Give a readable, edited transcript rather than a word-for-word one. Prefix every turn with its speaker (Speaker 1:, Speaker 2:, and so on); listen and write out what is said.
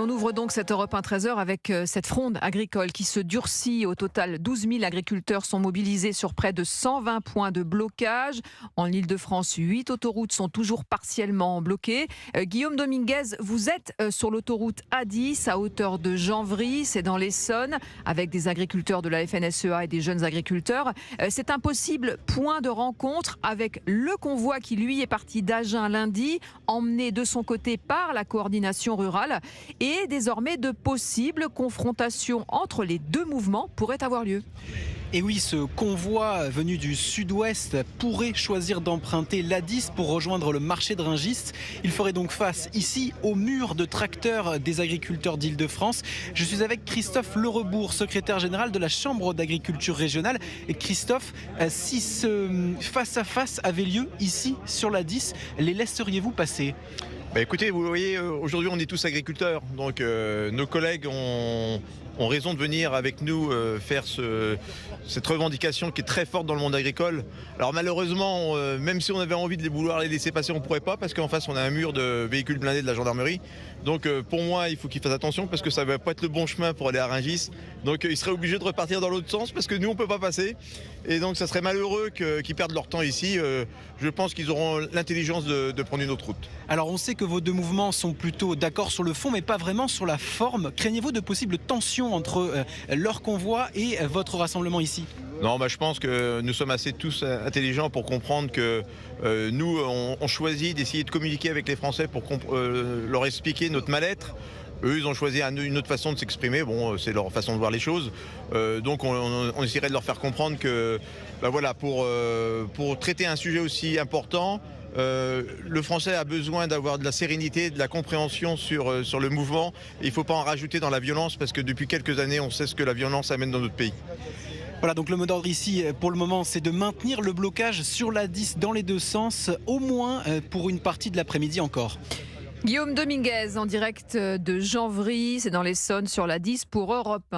Speaker 1: On ouvre donc cette Europe 1 13h avec cette fronde agricole qui se durcit. Au total, 12 000 agriculteurs sont mobilisés sur près de 120 points de blocage. En Île-de-France, 8 autoroutes sont toujours partiellement bloquées. Guillaume Dominguez, vous êtes sur l'autoroute A10 à hauteur de Janvry, c'est dans l'Essonne, avec des agriculteurs de la FNSEA et des jeunes agriculteurs. C'est un possible point de rencontre avec le convoi qui, lui, est parti d'Agen lundi, emmené de son côté par la coordination rurale. Et désormais, de possibles confrontations entre les deux mouvements pourraient avoir lieu.
Speaker 2: Et oui, ce convoi venu du sud-ouest pourrait choisir d'emprunter l'A10 pour rejoindre le marché de Rungis. Il ferait donc face ici au mur de tracteurs des agriculteurs d'Île-de-France. Je suis avec Christophe Lerebourg, secrétaire général de la Chambre d'agriculture régionale. Et Christophe, si ce face-à-face avait lieu ici sur l'A10, les laisseriez-vous passer ?
Speaker 3: Écoutez, vous voyez, aujourd'hui on est tous agriculteurs, donc nos collègues ont raison de venir avec nous faire cette revendication qui est très forte dans le monde agricole. Alors malheureusement, même si on avait envie de vouloir les laisser passer, on ne pourrait pas parce qu'en face on a un mur de véhicules blindés de la gendarmerie. Donc pour moi, il faut qu'ils fassent attention parce que ça ne va pas être le bon chemin pour aller à Rungis. Donc ils seraient obligés de repartir dans l'autre sens parce que nous on ne peut pas passer. Et donc ça serait malheureux qu'ils perdent leur temps ici. Je pense qu'ils auront l'intelligence de prendre une autre route.
Speaker 2: Alors on sait que vos deux mouvements sont plutôt d'accord sur le fond mais pas vraiment sur la forme. Craignez-vous de possibles tensions entre leur convoi et votre rassemblement ici ?
Speaker 3: Non, je pense que nous sommes assez tous intelligents pour comprendre que nous, on choisit d'essayer de communiquer avec les Français pour leur expliquer notre mal-être. Eux, ils ont choisi une autre façon de s'exprimer. Bon, c'est leur façon de voir les choses. Donc, on essaierait de leur faire comprendre que, pour traiter un sujet aussi important, le Français a besoin d'avoir de la sérénité, de la compréhension sur le mouvement. Et il ne faut pas en rajouter dans la violence parce que depuis quelques années, on sait ce que la violence amène dans notre pays.
Speaker 2: Voilà, donc le mot d'ordre ici, pour le moment, c'est de maintenir le blocage sur l'A10 dans les deux sens, au moins pour une partie de l'après-midi encore.
Speaker 1: Guillaume Dominguez en direct de Janvry, c'est dans l'Essonne sur l'A10 pour Europe 1.